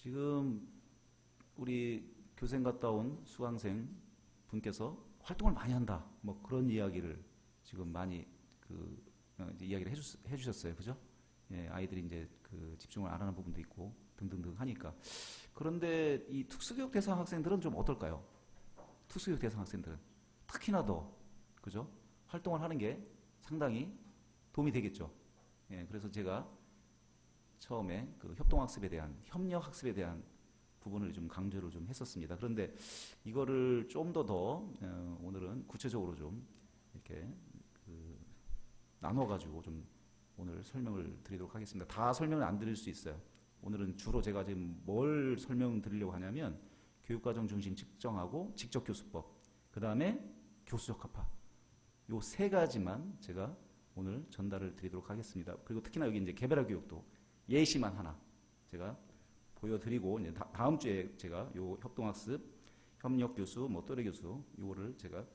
지금 우리 교생 갔다 온 수강생 분께서 활동을 많이 한다. 뭐 그런 이야기를 지금 많이 이제 이야기를 해주셨어요. 그죠? 예, 아이들이 이제 집중을 안 하는 부분도 있고 등등등 하니까. 그런데 이 특수교육 대상 학생들은 좀 어떨까요? 특수교육 대상 학생들은 특히나 더 그죠? 활동을 하는 게 상당히 도움이 되겠죠. 예, 그래서 제가 처음에 협동학습에 대한 협력학습에 대한 부분을 좀 강조를 좀 했었습니다. 그런데 이거를 좀 더 오늘은 구체적으로 좀 이렇게 나눠가지고 좀 오늘 설명을 드리도록 하겠습니다. 다 설명을 안 드릴 수 있어요. 오늘은 주로 제가 지금 뭘 설명드리려고 하냐면 교육과정 중심 측정하고 직접교수법, 그 다음에 교수적합화, 요 세 가지만 제가 오늘 전달을 드리도록 하겠습니다. 그리고 특히나 여기 이제 개별화 교육도 예시만 하나 제가 보여드리고 이제 다음 주에 제가 요 협동학습, 협력교수, 뭐 또래교수 요거를 제가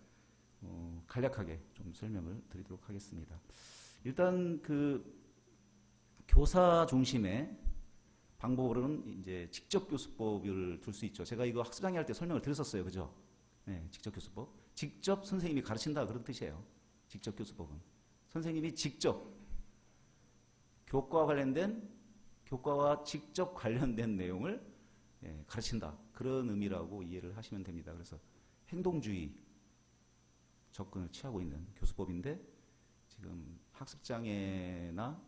간략하게 좀 설명을 드리도록 하겠습니다. 일단 교사 중심의 방법으로는 이제 직접교수법을 둘 수 있죠. 제가 이거 학습장애 할 때 설명을 드렸었어요. 그죠? 네, 직접교수법. 직접 선생님이 가르친다 그런 뜻이에요. 직접교수법은. 선생님이 직접 교과와 직접 관련된 내용을 가르친다. 그런 의미라고 이해를 하시면 됩니다. 그래서 행동주의 접근을 취하고 있는 교수법인데 지금 학습장애나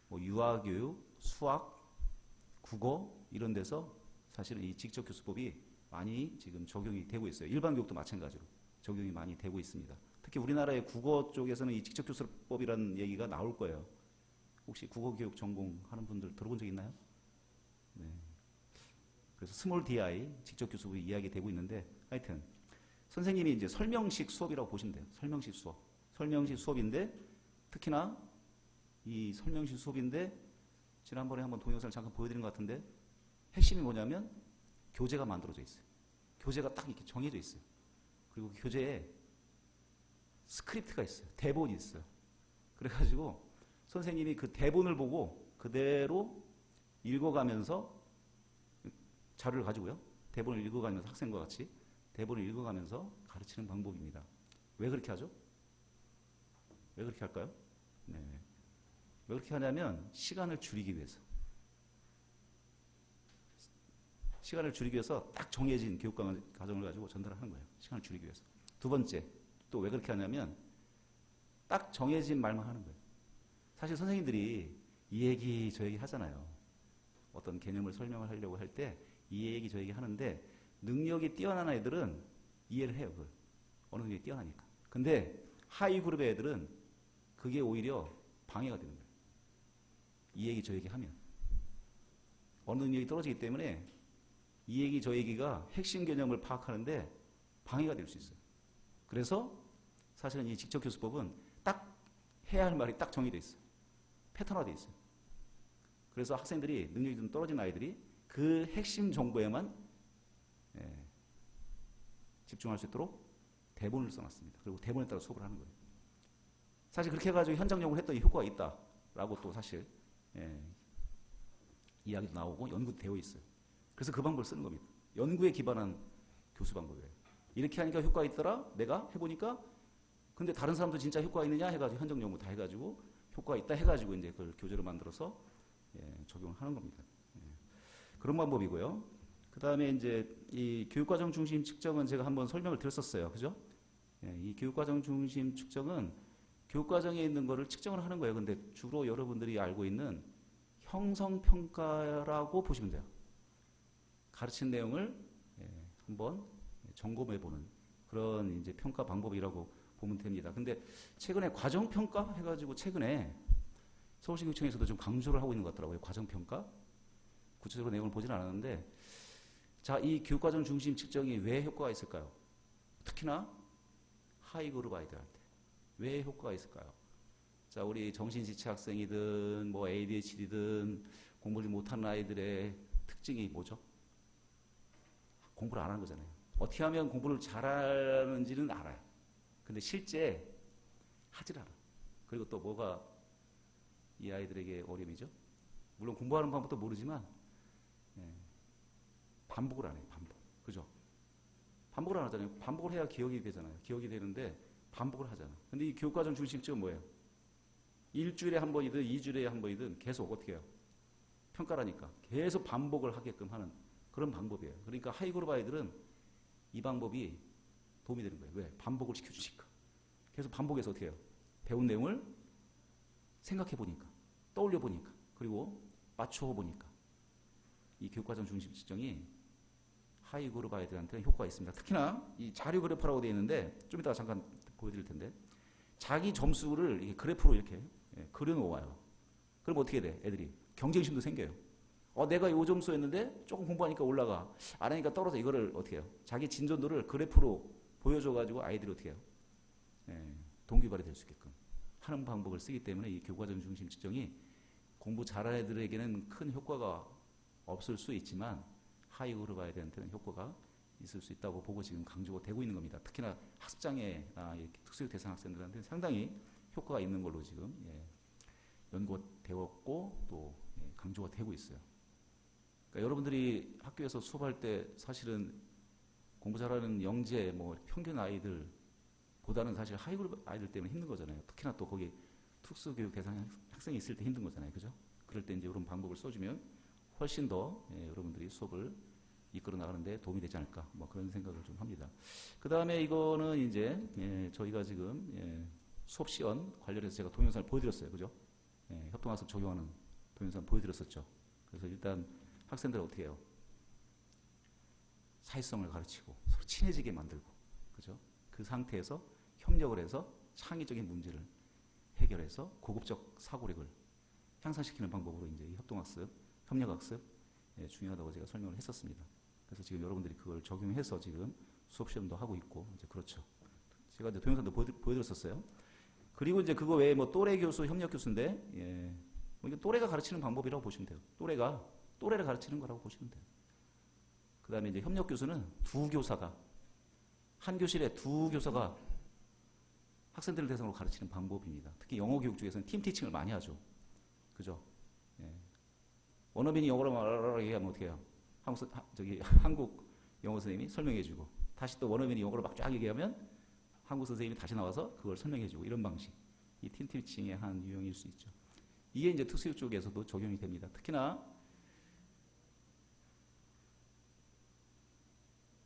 뭐 유아교육, 수학, 국어 이런 데서 사실은 이 직접교수법이 많이 지금 적용이 되고 있어요. 일반 교육도 마찬가지로 적용이 많이 되고 있습니다. 특히 우리나라의 국어 쪽에서는 이 직접교수법이라는 얘기가 나올 거예요. 혹시 국어교육 전공하는 분들 들어본 적 있나요? 네. 그래서 스몰 DI 직접교수법이 이야기되고 있는데 하여튼 선생님이 이제 설명식 수업이라고 보시면 돼요. 설명식 수업. 설명식 수업인데 특히나 이 설명식 수업인데 지난번에 한번 동영상을 잠깐 보여드린 것 같은데 핵심이 뭐냐면 교재가 만들어져 있어요. 교재가 딱 이렇게 정해져 있어요. 그리고 그 교재에 스크립트가 있어요. 대본이 있어요. 그래가지고 선생님이 그 대본을 보고 그대로 읽어가면서 자료를 가지고요. 대본을 읽어가면서 학생과 같이 대본을 읽어가면서 가르치는 방법입니다. 왜 그렇게 하죠? 왜 그렇게 할까요? 네. 왜 그렇게 하냐면 시간을 줄이기 위해서. 시간을 줄이기 위해서 딱 정해진 교육 과정을 가지고 전달을 하는 거예요. 시간을 줄이기 위해서. 두 번째, 또 왜 그렇게 하냐면 딱 정해진 말만 하는 거예요. 사실 선생님들이 이 얘기 저 얘기 하잖아요. 어떤 개념을 설명을 하려고 할 때 이 얘기 저 얘기 하는데 능력이 뛰어난 애들은 이해를 해요. 그걸. 어느 능력이 뛰어나니까. 근데 하위 그룹의 애들은 그게 오히려 방해가 되는 거예요. 이 얘기 저 얘기 하면. 어느 능력이 떨어지기 때문에 이 얘기 저 얘기가 핵심 개념을 파악하는데 방해가 될 수 있어요. 그래서 사실은 이 직접교수법은 딱 해야 할 말이 딱 정해져 있어요. 패턴화되어 있어요. 그래서 학생들이 능력이 좀 떨어진 아이들이 그 핵심 정보에만 집중할 수 있도록 대본을 써놨습니다. 그리고 대본에 따라 수업을 하는 거예요. 사실 그렇게 해가지고 현장 연구를 했더니 효과가 있다라고 또 사실 이야기도 나오고 연구도 되어 있어요. 그래서 그 방법을 쓰는 겁니다. 연구에 기반한 교수 방법이에요. 이렇게 하니까 효과가 있더라. 내가 해보니까 근데 다른 사람도 진짜 효과가 있느냐 해가지고 현장 연구 다 해가지고 효과가 있다 해가지고 이제 그걸 교재로 만들어서 적용을 하는 겁니다. 그런 방법이고요. 그 다음에 이제 이 교육과정 중심 측정은 제가 한번 설명을 드렸었어요. 그죠? 이 교육과정 중심 측정은 교육과정에 있는 거를 측정을 하는 거예요. 근데 주로 여러분들이 알고 있는 형성평가라고 보시면 돼요. 가르친 내용을 한번 점검해보는 그런 이제 평가 방법이라고 보면 됩니다. 근데 최근에 과정평가 해가지고 최근에 서울시교육청에서도 좀 강조를 하고 있는 것 같더라고요. 과정평가. 구체적으로 내용을 보진 않았는데 자, 이 교육과정 중심 측정이 왜 효과가 있을까요? 특히나 하이그룹 아이들한테 왜 효과가 있을까요? 자, 우리 정신지체 학생이든 뭐 ADHD든 공부를 못하는 아이들의 특징이 뭐죠? 공부를 안 하는 거잖아요. 어떻게 하면 공부를 잘하는지는 알아요. 근데 실제 하질 않아. 그리고 또 뭐가 이 아이들에게 어려움이죠? 물론 공부하는 방법도 모르지만 반복을 안 해요. 반복. 그죠? 반복을 안 하잖아요. 반복을 해야 기억이 되잖아요. 기억이 되는데 반복을 하잖아. 근데 이 교육과정 중심칙은 뭐예요? 일주일에 한 번이든 2주일에 한 번이든 계속 어떻게 해요? 평가라니까. 계속 반복을 하게끔 하는 그런 방법이에요. 그러니까 하이그룹 아이들은 이 방법이 도움이 되는 거예요. 왜? 반복을 시켜주니까. 계속 반복해서 어떻게 해요? 배운 내용을 생각해 보니까, 떠올려 보니까, 그리고 맞춰 보니까 이 교육과정 중심 측정이 하이그룹 아이들한테는 효과가 있습니다. 특히나 이 자료 그래프라고 되어 있는데 좀 이따가 잠깐 보여드릴 텐데 자기 점수를 이렇게 그래프로 이렇게 그려놓아요. 그럼 어떻게 돼? 애들이 경쟁심도 생겨요. 내가 요 점수였는데 조금 공부하니까 올라가. 안 하니까 떨어져. 이거를 어떻게 해요? 자기 진전도를 그래프로 보여줘가지고 아이들이 어떻게 해요? 동기부여이 될 수 있게끔 하는 방법을 쓰기 때문에 이 교과정 중심 측정이 공부 잘하는 애들에게는 큰 효과가 없을 수 있지만 하이그룹 아이들한테는 효과가 있을 수 있다고 보고 지금 강조가 되고 있는 겁니다. 특히나 학습장애나 특수교육 대상 학생들한테는 상당히 효과가 있는 걸로 지금 연구되었고 또 강조가 되고 있어요. 그러니까 여러분들이 학교에서 수업할 때 사실은 공부 잘하는 영재 평균 아이들보다는 사실 하이그룹 아이들 때문에 힘든 거잖아요. 특히나 또 거기 특수교육 대상 학생이 있을 때 힘든 거잖아요. 그죠? 그럴 때 이제 이런 방법을 써주면 훨씬 더 여러분들이 수업을 이끌어 나가는데 도움이 되지 않을까 그런 생각을 좀 합니다. 그 다음에 이거는 이제 저희가 지금 수업 시연 관련해서 제가 동영상을 보여드렸어요. 그죠? 협동학습 적용하는 동영상 보여드렸었죠. 그래서 일단 학생들 어떻게 해요? 사회성을 가르치고 서로 친해지게 만들고, 그죠? 그 상태에서 협력을 해서 창의적인 문제를 해결해서 고급적 사고력을 향상시키는 방법으로 이제 이 협동학습, 협력학습 중요하다고 제가 설명을 했었습니다. 그래서 지금 여러분들이 그걸 적용해서 지금 수업 시험도 하고 있고 이제 그렇죠. 제가 이제 동영상도 보여드렸었어요. 그리고 이제 그거 외에 또래 교수, 협력 교수인데 이게 또래가 가르치는 방법이라고 보시면 돼요. 또래를 가르치는 거라고 보시면 돼요. 그 다음에 이제 협력 교수는 한 교실에 두 교사가 학생들을 대상으로 가르치는 방법입니다. 특히 영어 교육 쪽에서는 팀 티칭을 많이 하죠. 그죠? 원어민이 영어로 말하라고 얘기하면 어떻게 해요? 한국 영어 선생님이 설명해주고, 다시 또 원어민이 영어로 막 쫙 얘기하면 한국 선생님이 다시 나와서 그걸 설명해주고, 이런 방식. 이 팀 티칭의 한 유형일 수 있죠. 이게 이제 특수교육 쪽에서도 적용이 됩니다. 특히나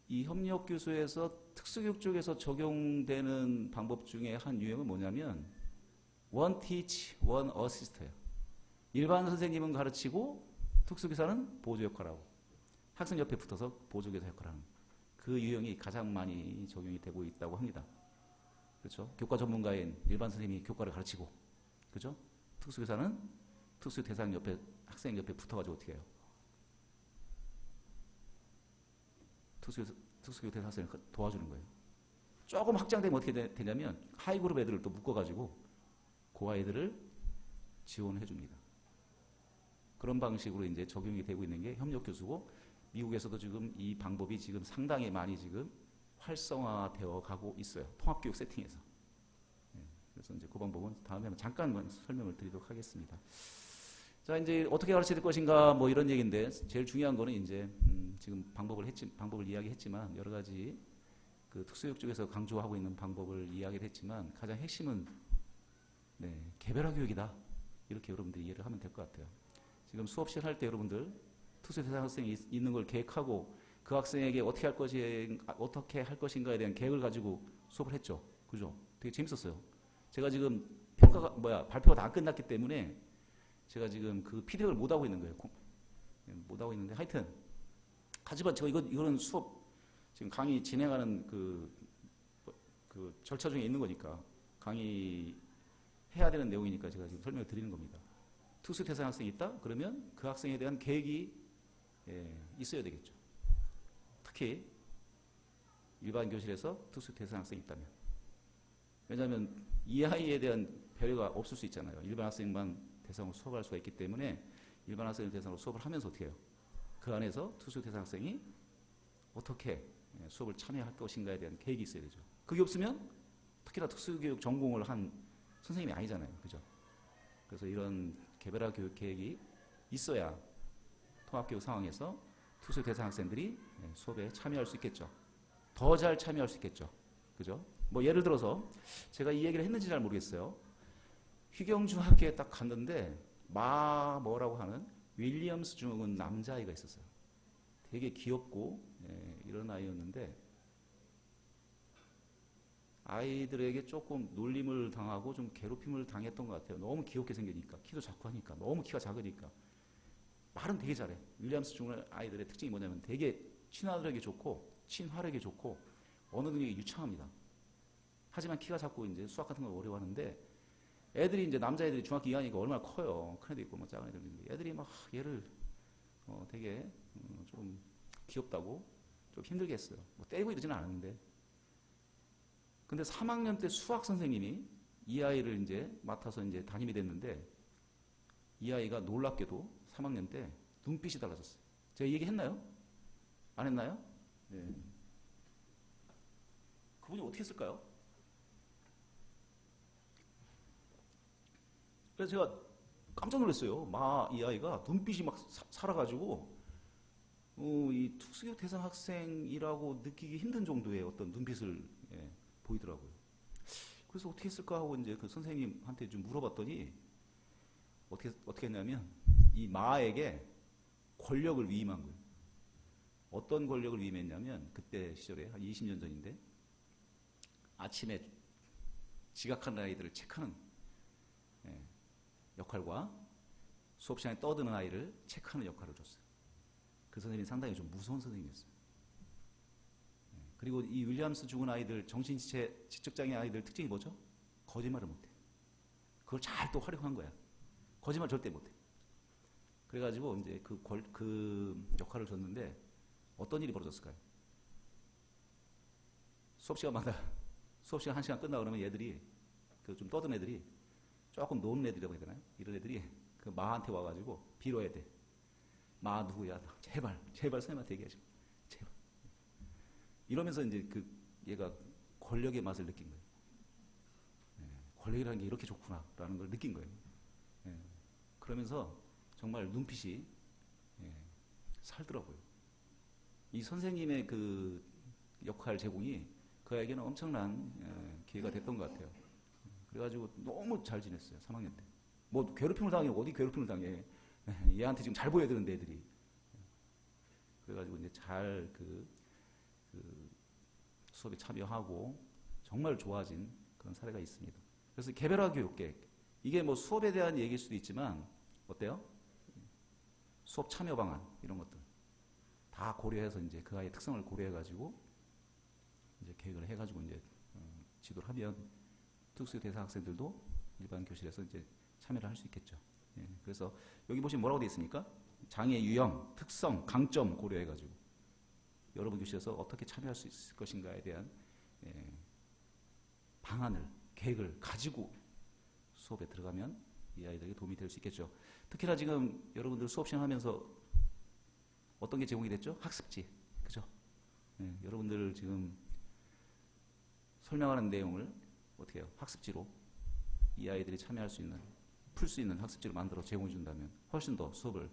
이 협력 교수에서 특수교육 쪽에서 적용되는 방법 중에 한 유형은 뭐냐면 one teach, one assist예요. 일반 선생님은 가르치고 특수교사는 보조 역할하고 학생 옆에 붙어서 보조교사 역할하는 그 유형이 가장 많이 적용이 되고 있다고 합니다. 그렇죠? 교과 전문가인 일반 선생님이 교과를 가르치고, 그렇죠? 특수교사는 특수 대상 옆에 학생 옆에 붙어가지고 어떻게 해요? 특수교육 대상 학생을 도와주는 거예요. 조금 확장되면 어떻게 되냐면 하이그룹 애들을 또 묶어가지고 그 아이들을 지원해 줍니다. 그런 방식으로 이제 적용이 되고 있는 게 협력 교수고, 미국에서도 지금 이 방법이 지금 상당히 많이 지금 활성화되어 가고 있어요. 통합교육 세팅에서. 그래서 이제 그 방법은 다음에 잠깐 설명을 드리도록 하겠습니다. 자, 이제 어떻게 가르칠 것인가 이런 얘기인데, 제일 중요한 거는 이제 지금 방법을 이야기했지만 여러 가지 그 특수교육 쪽에서 강조하고 있는 방법을 이야기를 했지만 가장 핵심은 개별화 교육이다. 이렇게 여러분들이 이해를 하면 될 것 같아요. 지금 수업 시작할 때 여러분들 특수 대상 학생이 있는 걸 계획하고 그 학생에게 어떻게 할 것인가에 대한 계획을 가지고 수업을 했죠. 그죠? 되게 재밌었어요. 제가 지금 발표가 다 안 끝났기 때문에 제가 지금 그 피드백을 못 하고 있는 거예요. 못 하고 있는데 하여튼 하지만 제가 이거는 수업 지금 강의 진행하는 그 절차 중에 있는 거니까, 강의 해야 되는 내용이니까 제가 지금 설명을 드리는 겁니다. 특수 대상 학생이 있다? 그러면 그 학생에 대한 계획이 있어야 되겠죠. 특히 일반 교실에서 특수 대상 학생이 있다면. 왜냐하면 이 아이에 대한 배려가 없을 수 있잖아요. 일반 학생만 대상으로 수업할 수가 있기 때문에 일반 학생을 대상으로 수업을 하면서 어떻게 해요? 그 안에서 특수 대상 학생이 어떻게 수업을 참여할 것인가에 대한 계획이 있어야 되죠. 그게 없으면 특히나 특수교육 전공을 한 선생님이 아니잖아요. 그죠? 그래서 이런 개별화 교육 계획이 있어야 통합교육 상황에서 특수 대상 학생들이 수업에 참여할 수 있겠죠. 더 잘 참여할 수 있겠죠. 그죠? 뭐 예를 들어서 제가 이 얘기를 했는지 잘 모르겠어요. 휘경중학교에 딱 갔는데 뭐라고 하는 윌리엄스 중은 남자아이가 있었어요. 되게 귀엽고 이런 아이였는데 아이들에게 조금 놀림을 당하고 좀 괴롭힘을 당했던 것 같아요. 너무 귀엽게 생기니까, 키도 작고 하니까, 너무 키가 작으니까. 말은 되게 잘해. 윌리엄스 중은 아이들의 특징이 뭐냐면 되게 친화력이 좋고 친화력이 좋고 언어 능력이 유창합니다. 하지만 키가 작고 이제 수학 같은 걸 어려워하는데 애들이 이제 남자애들이 중학교 2학년이니까 얼마나 커요. 큰 애도 있고 뭐 작은 애들도 있는데 애들이 막 얘를 되게 좀 귀엽다고 좀 힘들게 했어요. 뭐 때리고 이러지는 않았는데. 근데 3학년 때 수학 선생님이 이 아이를 이제 맡아서 이제 담임이 됐는데 이 아이가 놀랍게도 3학년 때 눈빛이 달라졌어요. 제가 이 얘기 했나요? 안 했나요? 네. 그분이 어떻게 했을까요? 그래서 제가 깜짝 놀랐어요. 이 아이가 눈빛이 막 살아가지고 이 특수교육 대상 학생이라고 느끼기 힘든 정도의 어떤 눈빛을 보이더라고요. 그래서 어떻게 했을까 하고 이제 그 선생님한테 좀 물어봤더니 어떻게 했냐면 이 마에게 권력을 위임한 거예요. 어떤 권력을 위임했냐면 그때 시절에 한 20년 전인데 아침에 지각하는 아이들을 체크하는 역할과 수업 시간에 떠드는 아이를 체크하는 역할을 줬어요. 그 선생님이 상당히 좀 무서운 선생님이었어요. 그리고 이 윌리엄스 죽은 아이들, 정신지체, 지적장애 아이들 특징이 뭐죠? 거짓말을 못해. 그걸 잘 또 활용한 거야. 거짓말 절대 못해. 그래가지고 이제 그 역할을 줬는데 어떤 일이 벌어졌을까요? 수업 시간마다 수업 시간 1시간 끝나고 그러면 얘들이 그 좀 떠든 애들이 조금 노는 애들이라고 해야 되나요? 이런 애들이 그 마한테 와가지고 빌어야 돼. 마 누구야? 제발 선생님한테 얘기하시고 제발. 이러면서 이제 얘가 권력의 맛을 느낀 거예요. 권력이라는 게 이렇게 좋구나라는 걸 느낀 거예요. 그러면서 정말 눈빛이 살더라고요. 이 선생님의 그 역할 제공이 그 아이에게는 엄청난 기회가 됐던 것 같아요. 그래가지고 너무 잘 지냈어요. 3학년 때. 뭐 괴롭힘을 당해. 어디 괴롭힘을 당해. 얘한테 지금 잘 보여야 되는데 애들이. 그래가지고 이제 잘 수업에 참여하고 정말 좋아진 그런 사례가 있습니다. 그래서 개별화 교육 계획. 이게 뭐 수업에 대한 얘기일 수도 있지만 어때요? 수업 참여 방안 이런 것들 다 고려해서 이제 그 아이의 특성을 고려해가지고 이제 계획을 해가지고 이제 지도를 하면 특수 대상 학생들도 일반 교실에서 이제 참여를 할 수 있겠죠. 그래서 여기 보시면 뭐라고 되어 있습니까? 장애 유형, 특성, 강점 고려해가지고 여러분 교실에서 어떻게 참여할 수 있을 것인가에 대한 방안을, 계획을 가지고 수업에 들어가면 이 아이들에게 도움이 될 수 있겠죠. 특히나 지금 여러분들 수업 시행하면서 어떤 게 제공이 됐죠? 학습지, 그죠? 여러분들 지금 설명하는 내용을 어떻게 해요? 학습지로 이 아이들이 참여할 수 있는, 풀 수 있는 학습지를 만들어 제공해 준다면 훨씬 더 수업에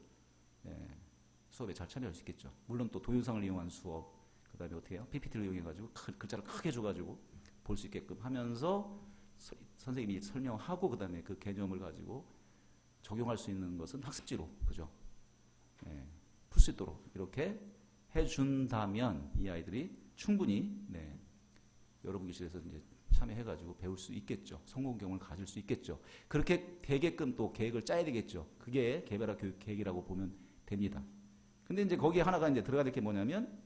잘 참여할 수 있겠죠. 물론 또 동영상을 이용한 수업, 그 다음에 어떻게 해요? PPT를 이용해가지고 글자를 크게 줘가지고 볼 수 있게끔 하면서 선생님이 설명하고 그 다음에 그 개념을 가지고 적용할 수 있는 것은 학습지로, 그죠? 풀 수 있도록 이렇게 해준다면 이 아이들이 충분히 여러분 교실에서 이제 참여해가지고 배울 수 있겠죠. 성공 경험을 가질 수 있겠죠. 그렇게 되게끔 또 계획을 짜야 되겠죠. 그게 개별화 교육 계획이라고 보면 됩니다. 근데 이제 거기에 하나가 이제 들어가야 될 게 뭐냐면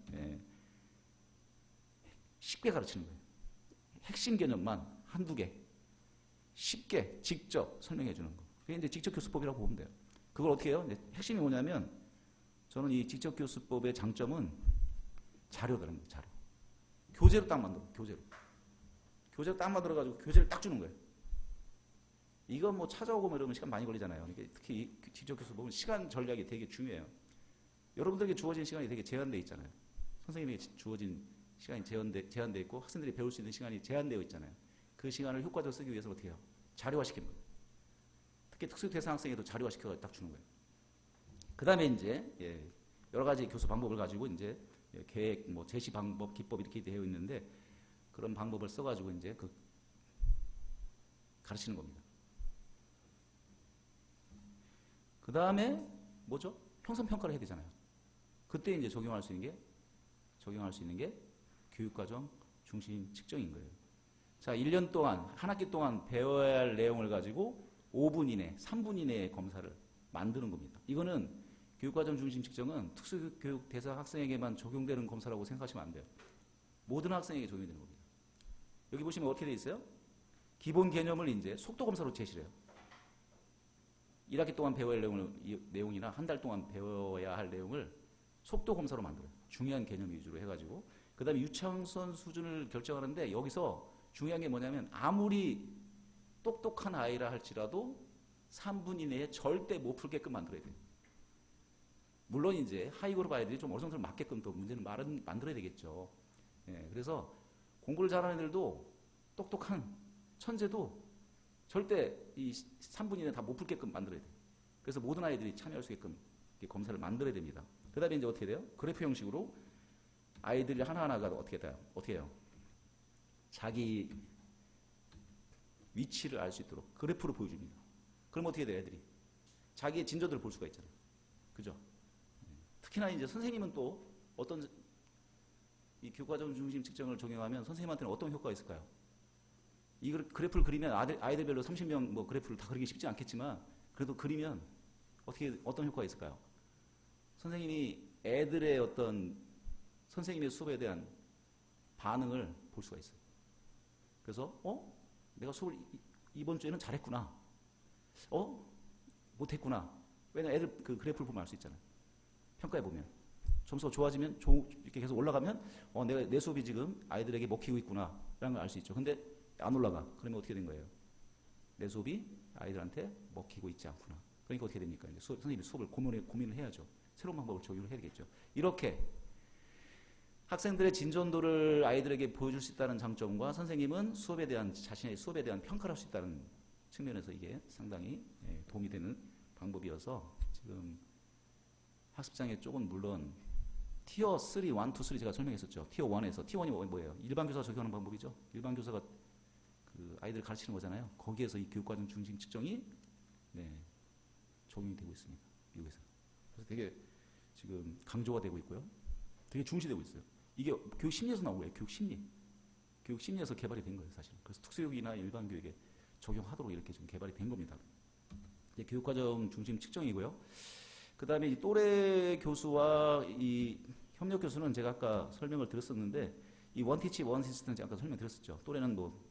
쉽게 가르치는 거예요. 핵심 개념만 한두 개 쉽게 직접 설명해 주는 거. 그게 이제 직접 교수법이라고 보면 돼요. 그걸 어떻게 해요? 핵심이 뭐냐면 저는 이 직접 교수법의 장점은 자료들입니다. 자료. 교재로 딱 만들어. 교재로 딱 만들어가지고 교재를 딱 주는 거예요. 이건 뭐 찾아오고 뭐 이러면 시간 많이 걸리잖아요. 그러니까 특히 직접 교수법은 시간 전략이 되게 중요해요. 여러분들에게 주어진 시간이 되게 제한되어 있잖아요. 선생님에게 주어진 시간이 제한되어 있고 학생들이 배울 수 있는 시간이 제한되어 있잖아요. 그 시간을 효과적으로 쓰기 위해서 어떻게 해요? 자료화시키는 거예요. 특히 특수 대상 학생에도 자료화시켜서 딱 주는 거예요. 그 다음에 이제 여러 가지 교수 방법을 가지고 이제 계획, 뭐 제시 방법, 기법 이렇게 되어 있는데 그런 방법을 써가지고 이제 그 가르치는 겁니다. 그 다음에 뭐죠? 평선 평가를 해야 되잖아요. 그때 이제 적용할 수 있는 게 교육과정 중심 측정인 거예요. 자, 1년 동안, 한 학기 동안 배워야 할 내용을 가지고 5분 이내, 3분 이내의 검사를 만드는 겁니다. 이거는 교육과정 중심 측정은 특수교육 대상 학생에게만 적용되는 검사라고 생각하시면 안 돼요. 모든 학생에게 적용이 되는 겁니다. 여기 보시면 어떻게 돼 있어요? 기본 개념을 이제 속도 검사로 제시를 해요. 1학기 동안 배워야 할 내용이나 한 달 동안 배워야 할 내용을 속도 검사로 만들어요. 중요한 개념 위주로 해가지고. 그 다음에 유창성 수준을 결정하는데 여기서 중요한 게 뭐냐면 아무리 똑똑한 아이라 할지라도 3분 이내에 절대 못 풀게끔 만들어야 돼요. 물론 이제 하이그룹 아이들이 좀 어느 정도 맞게끔 또 문제는 만들어야 되겠죠. 예, 그래서 공부를 잘하는 애들도 똑똑한 천재도 절대 이 3분 이내에 다 못 풀게끔 만들어야 돼요. 그래서 모든 아이들이 참여할 수 있게끔 검사를 만들어야 됩니다. 그 다음에 이제 어떻게 돼요? 그래프 형식으로 아이들이 하나하나가 어떻게 해요? 자기 위치를 알 수 있도록 그래프로 보여줍니다. 그럼 어떻게 돼요, 애들이? 자기의 진전들을 볼 수가 있잖아요. 그죠? 특히나 이제 선생님은 또 어떤 이 교과정 중심 측정을 적용하면 선생님한테는 어떤 효과가 있을까요? 이 그래프를 그리면 아이들별로 30명 뭐 그래프를 다 그리기 쉽지 않겠지만 그래도 그리면 어떤 효과가 있을까요? 선생님이 애들의 어떤 선생님의 수업에 대한 반응을 볼 수가 있어요. 그래서 내가 수업을 이번 주에는 잘했구나. 못했구나. 왜냐면 애들 그 그래프를 보면 알 수 있잖아요. 평가해 보면 점수가 좋아지면 이렇게 계속 올라가면 내가 내 수업이 지금 아이들에게 먹히고 있구나라는 걸 알 수 있죠. 근데 안 올라가. 그러면 어떻게 된 거예요? 내 수업이 아이들한테 먹히고 있지 않구나. 그러니까 어떻게 됩니까? 이제 선생님이 수업을 고민을 해야죠. 새로운 방법을 적용을 해야 되겠죠. 이렇게 학생들의 진전도를 아이들에게 보여줄 수 있다는 장점과 선생님은 자신의 수업에 대한 평가를 할 수 있다는 측면에서 이게 상당히 도움이 되는 방법이어서 지금 학습장애 쪽은 물론 티어 3, 1, 2, 3 제가 설명했었죠. 티어 1에서 티어 1이 뭐예요? 일반 교사가 적용하는 방법이죠. 일반 교사가 그 아이들 가르치는 거잖아요. 거기에서 이 교육과정 중심 측정이 적용이 되고 있습니다. 미국에서. 그래서 되게 지금 강조가 되고 있고요. 되게 중시되고 있어요. 이게 교육 심리에서 나온 거예요. 교육 심리에서 개발이 된 거예요, 사실. 그래서 특수교육이나 일반 교육에 적용하도록 이렇게 좀 개발이 된 겁니다. 이제 교육과정 중심 측정이고요. 그 다음에 이 또래 교수와 이 협력 교수는 제가 아까 설명을 드렸었는데 이 원티치 원 시스템 제가 아까 설명드렸었죠. 또래는 뭐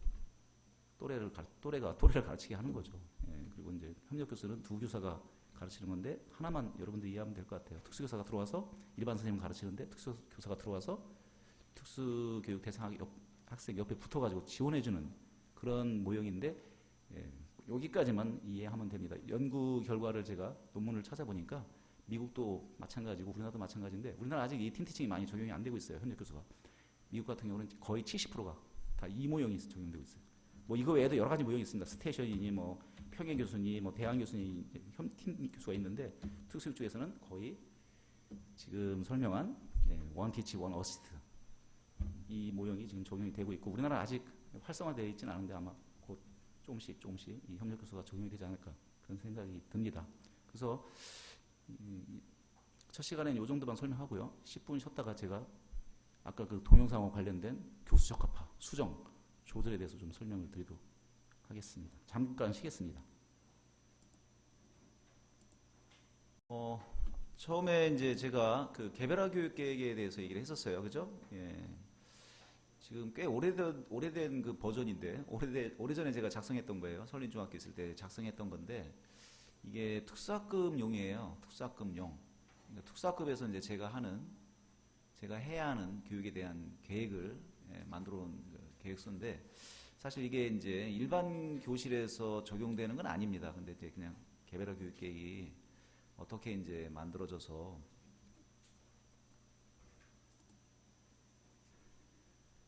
또래가 가르치게 하는 거죠. 그리고 이제 협력 교수는 두 교사가 가르치는 건데 하나만 여러분들 이해하면 될 것 같아요. 특수교사가 들어와서 일반 선생님 가르치는데 특수교사가 들어와서 특수교육 대상 학생 옆에 붙어가지고 지원해주는 그런 모형인데 여기까지만 이해하면 됩니다. 연구 결과를 제가 논문을 찾아보니까 미국도 마찬가지고 우리나라도 마찬가지인데 우리나라 아직 이 팀티칭이 많이 적용이 안 되고 있어요. 협력 교수가. 미국 같은 경우는 거의 70%가 다 이 모형이 적용되고 있어요. 뭐 이거 외에도 여러 가지 모형이 있습니다. 스테이션이니 뭐 평행 교수니 뭐 대항 교수니 팀 교수가 있는데 특수교육 쪽에서는 거의 지금 설명한 원 티치 원 어시스트 이 모형이 지금 적용이 되고 있고 우리나라 아직 활성화되어 있지는 않은데 아마 곧 조금씩 이 협력 교수가 적용이 되지 않을까 그런 생각이 듭니다. 그래서 첫 시간에는 이 정도만 설명하고요. 10분 쉬었다가 제가 아까 그 동영상과 관련된 교수 적합화, 수정, 조절에 대해서 좀 설명을 드리도록 하겠습니다. 잠깐 쉬겠습니다. 처음에 이제 제가 그 개별화 교육 계획에 대해서 얘기를 했었어요. 그죠? 지금 꽤 오래된 그 버전인데, 오래전에 제가 작성했던 거예요. 설린중학교 있을 때 작성했던 건데, 이게 특수학급용이에요. 특수학급용. 그러니까 특수학급에서 이제 제가 해야 하는 교육에 대한 계획을 만들어 온 계획서인데, 사실 이게 이제 일반 교실에서 적용되는 건 아닙니다. 근데 이제 그냥 개별화 교육 계획이 어떻게 이제 만들어져서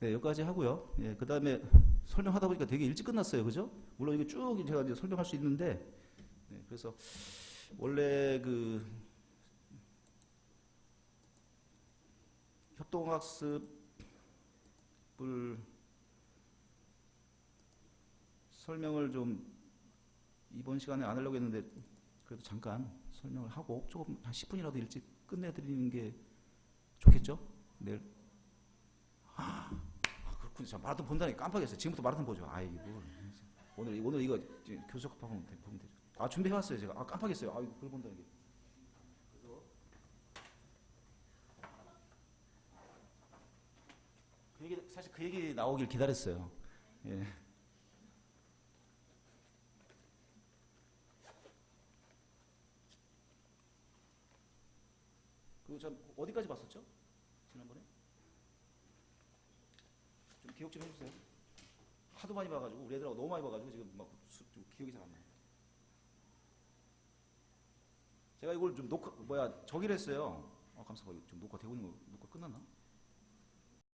여기까지 하고요. 그 다음에 설명하다 보니까 되게 일찍 끝났어요. 그죠? 물론 이거 쭉 제가 이제 설명할 수 있는데, 그래서 원래 협동학습을 설명을 좀 이번 시간에 안 하려고 했는데 그래도 잠깐 설명을 하고 조금 한 10분이라도 일찍 끝내드리는 게 좋겠죠? 내일. 그렇군요. 자, 마라톤 본다니 깜빡했어요. 지금부터 마라톤 보죠. 아이고. 오늘 이거 교수 보면 되죠. 아, 준비해왔어요. 제가. 아, 깜빡했어요. 아이고, 그걸 본다는 게. 사실 그 얘기 나오길 기다렸어요. 예. 참 어디까지 봤었죠? 지난번에? 좀 기억 좀 해주세요. 하도 많이 봐가지고 우리 애들하고 너무 많이 봐가지고 지금 막 좀 기억이 잘 안 나요. 제가 이걸 좀 저기를 했어요. 감사합니다. 좀 녹화 되고 있는 거 녹화 끝났나?